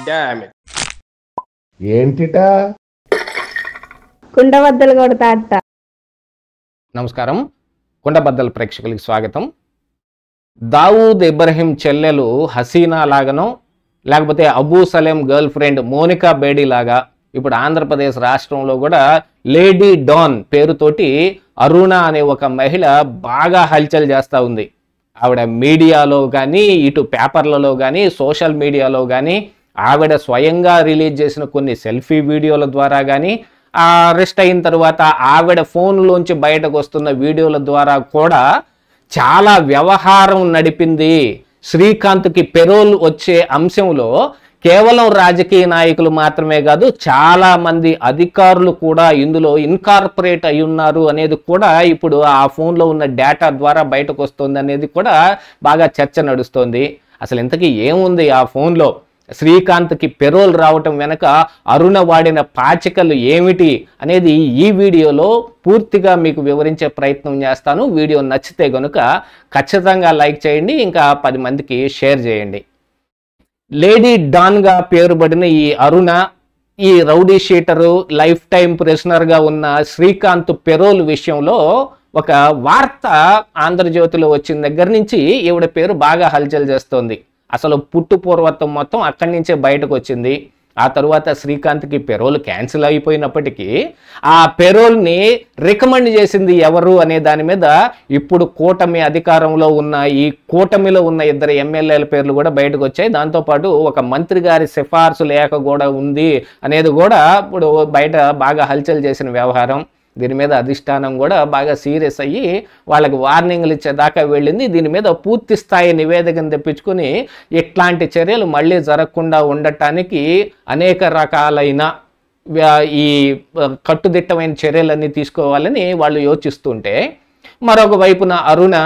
Damn it. ఏంటిటా కుండబద్దలు కొడతా అత్త. నమస్కారం, కుండబద్దల ప్రేక్షకులకి స్వాగతం. దావూద్ ఇబ్రహీం చెల్లెలు హసీనా లాగానో లేకపోతే అబూ సలేం గర్ల్ ఫ్రెండ్ మోనికా బేడీ లాగా ఇప్పుడు ఆంధ్రప్రదేశ్ రాష్ట్రంలో కూడా లేడీ డాన్ పేరుతోటి అరుణ అనే ఒక మహిళ బాగా హల్చల్ చేస్తూ ఉంది. ఆవిడ మీడియాలో కానీ ఇటు పేపర్లలో కానీ సోషల్ మీడియాలో కానీ ఆవిడ స్వయంగా రిలీజ్ చేసిన కొన్ని సెల్ఫీ వీడియోల ద్వారా కానీ అరెస్ట్ అయిన తర్వాత ఆవిడ ఫోన్లోంచి బయటకు వస్తున్న వీడియోల ద్వారా కూడా చాలా వ్యవహారం నడిపింది. శ్రీకాంత్కి పెరోల్ వచ్చే అంశంలో కేవలం రాజకీయ నాయకులు మాత్రమే కాదు, చాలా మంది అధికారులు కూడా ఇందులో ఇన్కార్పొరేట్ అయి ఉన్నారు అనేది కూడా ఇప్పుడు ఆ ఫోన్లో ఉన్న డేటా ద్వారా బయటకు వస్తుంది అనేది కూడా బాగా చర్చ నడుస్తోంది. అసలు ఇంతకీ ఏముంది ఆ ఫోన్లో? శ్రీకాంత్కి పెరోల్ రావటం వెనక అరుణ వాడిన పాచికలు ఏమిటి అనేది ఈ వీడియోలో పూర్తిగా మీకు వివరించే ప్రయత్నం చేస్తాను. వీడియో నచ్చితే కనుక ఖచ్చితంగా లైక్ చేయండి, ఇంకా 10 మందికి షేర్ చేయండి. లేడీ డాన్గా పేరుబడిన ఈ అరుణ, ఈ రౌడీ షీటరు, లైఫ్ టైం ప్రిజనర్గా ఉన్న శ్రీకాంత్ పెరోల్ విషయంలో ఒక వార్త ఆంధ్రజ్యోతిలో వచ్చిన దగ్గర నుంచి ఈవిడ పేరు బాగా హల్చల్ చేస్తోంది. అసలు పుట్టు పూర్వత్వం మొత్తం అక్కడి నుంచే బయటకు వచ్చింది. ఆ తరువాత శ్రీకాంత్కి పెరోల్ క్యాన్సిల్ అయిపోయినప్పటికీ ఆ పెరోల్ని రికమెండ్ చేసింది ఎవరు అనే దాని మీద ఇప్పుడు కూటమి అధికారంలో ఉన్న ఈ కూటమిలో ఉన్న 2 ఎమ్మెల్యేల పేర్లు కూడా బయటకు వచ్చాయి. దాంతోపాటు ఒక మంత్రి గారి సిఫార్సు లేఖ కూడా ఉంది అనేది కూడా ఇప్పుడు బయట బాగా హల్చల్ చేసిన వ్యవహారం. దీని మీద అధిష్టానం కూడా బాగా సీరియస్ అయ్యి వాళ్ళకి వార్నింగ్లు ఇచ్చేదాకా వెళ్ళింది. దీని మీద పూర్తి స్థాయి నివేదికను తెప్పించుకొని ఇట్లాంటి చర్యలు మళ్ళీ జరగకుండా ఉండటానికి అనేక రకాలైన ఈ కట్టుదిట్టమైన చర్యలన్నీ తీసుకోవాలని వాళ్ళు యోచిస్తుంటే, మరొక వైపున అరుణ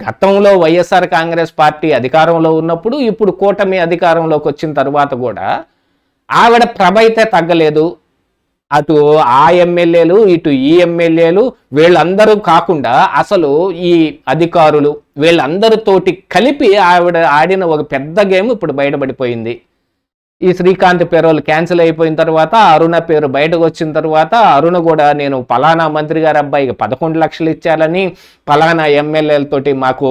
గతంలో వైఎస్ఆర్ కాంగ్రెస్ పార్టీ అధికారంలో ఉన్నప్పుడు, ఇప్పుడు కూటమి అధికారంలోకి వచ్చిన తర్వాత కూడా ఆవిడ ప్రభ అయితే తగ్గలేదు. అటు ఆ ఎమ్మెల్యేలు ఇటు ఈ ఎమ్మెల్యేలు వీళ్ళందరూ కాకుండా అసలు ఈ అధికారులు వీళ్ళందరితోటి కలిపి ఆవిడ ఆడిన ఒక పెద్ద గేమ్ ఇప్పుడు బయటపడిపోయింది. ఈ శ్రీకాంత్ పెరోల్ క్యాన్సిల్ అయిపోయిన తర్వాత అరుణ పేరు బయటకు వచ్చిన తర్వాత అరుణ కూడా నేను పలానా మంత్రి గారి అబ్బాయికి 11 లక్షలు ఇచ్చాలని, పలానా ఎమ్మెల్యేలతోటి మాకు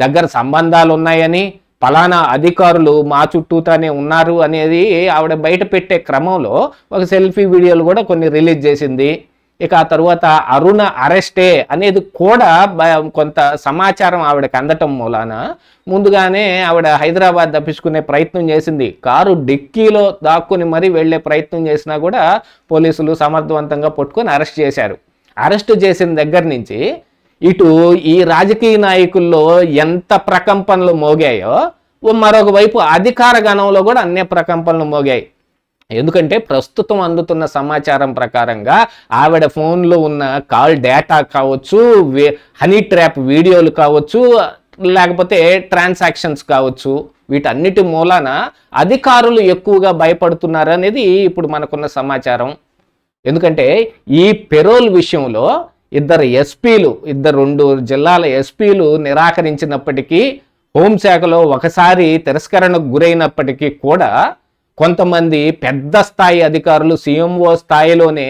దగ్గర సంబంధాలు ఉన్నాయని, పలానా అధికారులు మా చుట్టూతానే ఉన్నారు అనేది ఆవిడ బయట పెట్టే క్రమంలో ఒక సెల్ఫీ వీడియోలు కూడా కొన్ని రిలీజ్ చేసింది. ఇక ఆ తర్వాత అరుణ అరెస్టే అనేది కూడా కొంత సమాచారం ఆవిడకి అందటం మూలాన ముందుగానే ఆవిడ హైదరాబాద్ తప్పించుకునే ప్రయత్నం చేసింది. కారు డిక్కీలో దాక్కుని మరీ వెళ్లే ప్రయత్నం చేసినా కూడా పోలీసులు సమర్థవంతంగా పట్టుకొని అరెస్ట్ చేశారు. అరెస్ట్ చేసిన దగ్గర నుంచి ఇటు ఈ రాజకీయ నాయకుల్లో ఎంత ప్రకంపనలు మోగాయో మరొక వైపు అధికార గణంలో కూడా అన్ని ప్రకంపనలు మోగాయి. ఎందుకంటే ప్రస్తుతం అందుతున్న సమాచారం ప్రకారంగా ఆవిడ ఫోన్లో ఉన్న కాల్ డేటా కావచ్చు, హనీ ట్రాప్ వీడియోలు కావచ్చు, లేకపోతే ట్రాన్సాక్షన్స్ కావచ్చు, వీటన్నిటి మూలాన అధికారులు ఎక్కువగా భయపడుతున్నారు అనేది ఇప్పుడు మనకున్న సమాచారం. ఎందుకంటే ఈ పెరోల్ విషయంలో 2 ఎస్పీలు 2 జిల్లాల ఎస్పీలు నిరాకరించినప్పటికీ, హోంశాఖలో ఒకసారి తిరస్కరణకు గురైనప్పటికీ కూడా కొంతమంది పెద్ద స్థాయి అధికారులు సీఎంఓ స్థాయిలోనే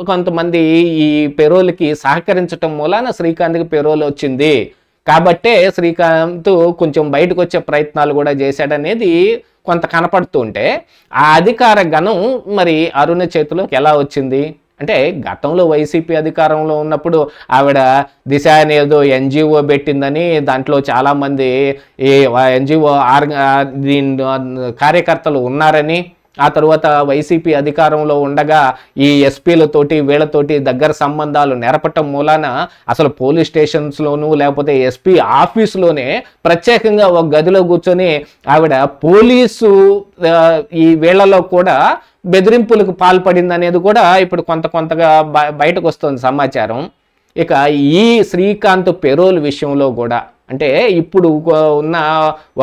కొంతమంది ఈ పెరోల్కి సహకరించటం మూలాన శ్రీకాంత్కి పెరోల్ వచ్చింది. కాబట్టే శ్రీకాంత్ కొంచెం బయటకు వచ్చే ప్రయత్నాలు కూడా చేశాడనేది కొంత కనపడుతుంటే, ఆ అధికార గణం మరి అరుణ చేతిలోకి ఎలా వచ్చింది అంటే, గతంలో వైసీపీ అధికారంలో ఉన్నప్పుడు ఆవిడ దిశ అనేదో ఎన్జిఓ పెట్టిందని, దాంట్లో చాలామంది ఈ ఎన్జిఓ కార్యకర్తలు ఉన్నారని, ఆ తర్వాత వైసీపీ అధికారంలో ఉండగా ఈ ఎస్పీలతోటి వీళ్ళతోటి దగ్గర సంబంధాలు నెరపటం మూలాన అసలు పోలీస్ స్టేషన్స్లోనూ లేకపోతే ఎస్పీ ఆఫీసులోనే ప్రత్యేకంగా ఒక గదిలో కూర్చొని ఆవిడ పోలీసు ఈ వీళ్ళలో కూడా బెదిరింపులకు పాల్పడింది అనేది కూడా ఇప్పుడు కొంతగా బయటకు వస్తుంది సమాచారం. ఇక ఈ శ్రీకాంత్ పెరోల్ విషయంలో కూడా అంటే ఇప్పుడు ఉన్న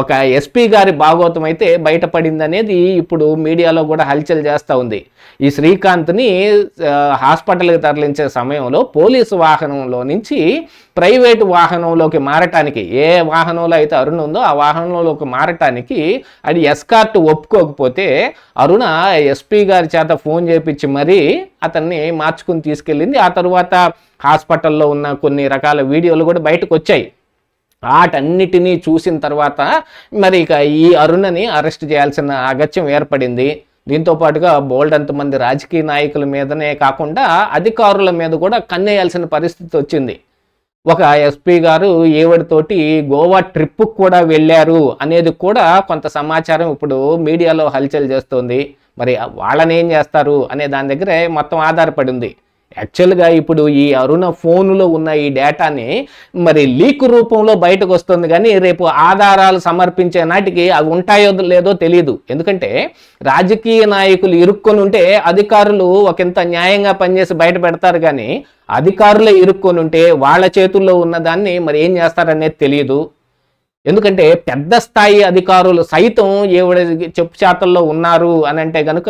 ఒక ఎస్పీ గారి భాగోతం అయితే బయటపడింది అనేది ఇప్పుడు మీడియాలో కూడా హల్చల్ చేస్తూ ఉంది. ఈ శ్రీకాంత్ని హాస్పిటల్కి తరలించే సమయంలో పోలీసు వాహనంలో నుంచి ప్రైవేటు వాహనంలోకి మారటానికి, ఏ వాహనంలో అయితే అరుణ ఉందో ఆ వాహనంలోకి మారటానికి అది ఎస్కార్ట్ ఒప్పుకోకపోతే అరుణ ఎస్పీ గారి చేత ఫోన్ చేపించి మరీ అతన్ని మార్చుకుని తీసుకెళ్ళింది. ఆ తర్వాత హాస్పిటల్లో ఉన్న కొన్ని రకాల వీడియోలు కూడా బయటకు వచ్చాయి. వాటన్నిటినీ చూసిన తర్వాత మరి ఇక ఈ అరుణని అరెస్ట్ చేయాల్సిన అగత్యం ఏర్పడింది. దీంతో పాటుగా బోల్డంతమంది రాజకీయ నాయకుల మీదనే కాకుండా అధికారుల మీద కూడా కన్నేయాల్సిన పరిస్థితి వచ్చింది. ఒక ఎస్పీ గారు ఏవడితోటి గోవా ట్రిప్కు కూడా వెళ్ళారు అనేది కూడా కొంత సమాచారం ఇప్పుడు మీడియాలో హల్చల్ చేస్తోంది. మరి వాళ్ళని ఏం చేస్తారు అనే దాని దగ్గరే మొత్తం ఆధారపడి ఉంది. యాక్చువల్గా ఇప్పుడు ఈ అరుణ ఫోనులో ఉన్న ఈ డేటాని మరి లీక్ రూపంలో బయటకు వస్తుంది, కానీ రేపు ఆధారాలు సమర్పించే నాటికి అవి ఉంటాయో లేదో తెలియదు. ఎందుకంటే రాజకీయ నాయకులు ఇరుక్కొని ఉంటే అధికారులు ఒకంత న్యాయంగా పనిచేసి బయట పెడతారు, కానీ అధికారులే ఇరుక్కొని ఉంటే వాళ్ళ చేతుల్లో ఉన్న దాన్ని మరి ఏం చేస్తారనేది తెలియదు. ఎందుకంటే పెద్ద స్థాయి అధికారులు సైతం ఏవిడ చెప్పు చేతల్లో ఉన్నారు అని అంటే కనుక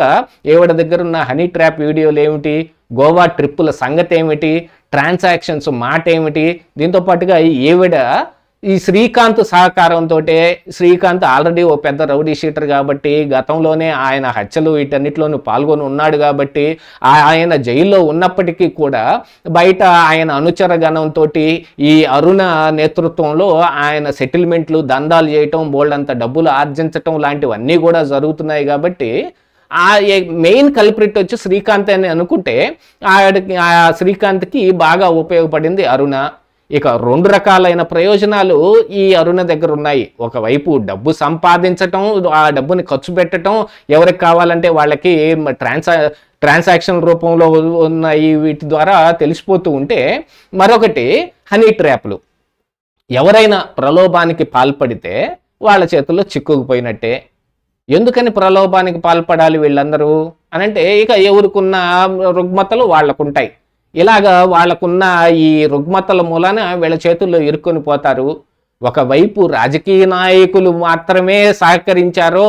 ఏవిడ దగ్గర ఉన్న హనీ ట్రాప్ వీడియోలు ఏమిటి, గోవా ట్రిప్పుల సంగతి ఏమిటి, ట్రాన్సాక్షన్స్ మాట ఏమిటి, దీంతో పాటుగా ఏవిడ ఈ శ్రీకాంత్ సహకారంతో, శ్రీకాంత్ ఆల్రెడీ ఓ పెద్ద రౌడీ షీటర్ కాబట్టి గతంలోనే ఆయన హత్యలు వీటన్నిటిలోనూ పాల్గొని ఉన్నాడు కాబట్టి ఆయన జైల్లో ఉన్నప్పటికీ కూడా బయట ఆయన అనుచర గణంతో ఈ అరుణ నేతృత్వంలో ఆయన సెటిల్మెంట్లు దందాలు చేయటం, బోల్డంత డబ్బులు ఆర్జించటం లాంటివన్నీ కూడా జరుగుతున్నాయి. కాబట్టి ఆ మెయిన్ కల్ప్రిట్ వచ్చి శ్రీకాంత్ అని అనుకుంటే ఆ శ్రీకాంత్కి బాగా ఉపయోగపడింది అరుణ. ఇక రెండు రకాలైన ప్రయోజనాలు ఈ అరుణ దగ్గర ఉన్నాయి. ఒకవైపు డబ్బు సంపాదించటం, ఆ డబ్బుని ఖర్చు పెట్టడం, ఎవరికి కావాలంటే వాళ్ళకి ట్రాన్సాక్షన్ రూపంలో ఉన్న వీటి ద్వారా తెలిసిపోతూ ఉంటే, మరొకటి హనీ ట్రాప్లు. ఎవరైనా ప్రలోభానికి పాల్పడితే వాళ్ళ చేతుల్లో చిక్కుకుపోయినట్టే. ఎందుకని ప్రలోభానికి పాల్పడాలి వీళ్ళందరూ అనంటే, ఇక ఎవరికున్న రుగ్మతలు వాళ్ళకుంటాయి. ఇలాగా వాళ్ళకున్న ఈ రుగ్మతల మూలాన వీళ్ళ చేతుల్లో ఇరుక్కొని పోతారు. ఒకవైపు రాజకీయ నాయకులు మాత్రమే సహకరించారో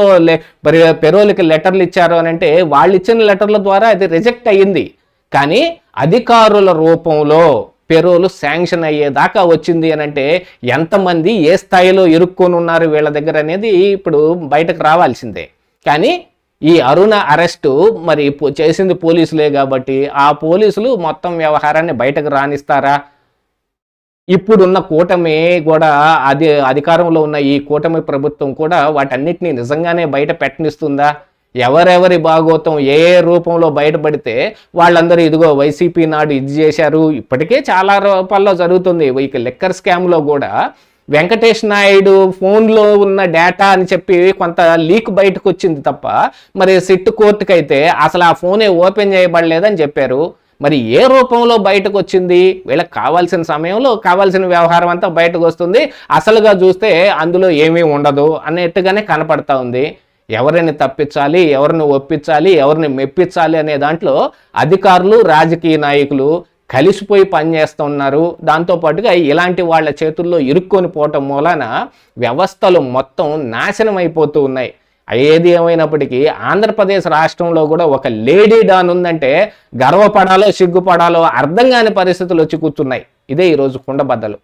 పెరోల్కి లెటర్లు ఇచ్చారో అనంటే వాళ్ళు ఇచ్చిన లెటర్ల ద్వారా అది రిజెక్ట్ అయ్యింది, కానీ అధికారుల రూపంలో పెరోలు శాంక్షన్ అయ్యేదాకా వచ్చింది అనంటే ఎంతమంది ఏ స్థాయిలో ఇరుక్కొని ఉన్నారు వీళ్ళ దగ్గర అనేది ఇప్పుడు బయటకు రావాల్సిందే. కానీ ఈ అరుణ అరెస్టు మరి చేసింది పోలీసులే కాబట్టి ఆ పోలీసులు మొత్తం వ్యవహారాన్ని బయటకు రానిస్తారా? ఇప్పుడున్న కూటమి కూడా అధికారంలో ఉన్న ఈ కూటమి ప్రభుత్వం కూడా వాటన్నిటిని నిజంగానే బయట పెట్టనిస్తుందా? ఎవరెవరి భాగోతం ఏ రూపంలో బయటపడితే వాళ్ళందరూ ఇదిగో వైసీపీ నాడు ఇది చేశారు. ఇప్పటికే చాలా రూపాల్లో జరుగుతుంది. ఇక లిక్కర్ స్కామ్లో కూడా వెంకటేష్ నాయుడు ఫోన్లో ఉన్న డేటా అని చెప్పి కొంత లీక్ బయటకు వచ్చింది తప్ప, మరి సిట్ కోర్టుకైతే అసలు ఆ ఫోనే ఓపెన్ చేయబడలేదని చెప్పారు. మరి ఏ రూపంలో బయటకు వచ్చింది? వీళ్ళకి కావాల్సిన సమయంలో కావాల్సిన వ్యవహారం అంతా బయటకు వస్తుంది, అసలుగా చూస్తే అందులో ఏమీ ఉండదు అన్నట్టుగానే కనపడతా ఉంది. ఎవరిని తప్పించాలి, ఎవరిని ఒప్పించాలి, ఎవరిని మెప్పించాలి అనే దాంట్లో అధికారులు రాజకీయ నాయకులు కలిసిపోయి పనిచేస్తున్నారు. దాంతోపాటుగా ఇలాంటి వాళ్ళ చేతుల్లో ఇరుక్కొని పోవటం మూలాన వ్యవస్థలు మొత్తం నాశనం అయిపోతూ ఉన్నాయి. ఏది ఏమైనప్పటికీ ఆంధ్రప్రదేశ్ రాష్ట్రంలో కూడా ఒక లేడీ డాన్ ఉందంటే గర్వపడాలో సిగ్గుపడాలో అర్థం కాని పరిస్థితులు వచ్చి కూర్చున్నాయి. ఇదే ఈరోజు కుండబద్దలు.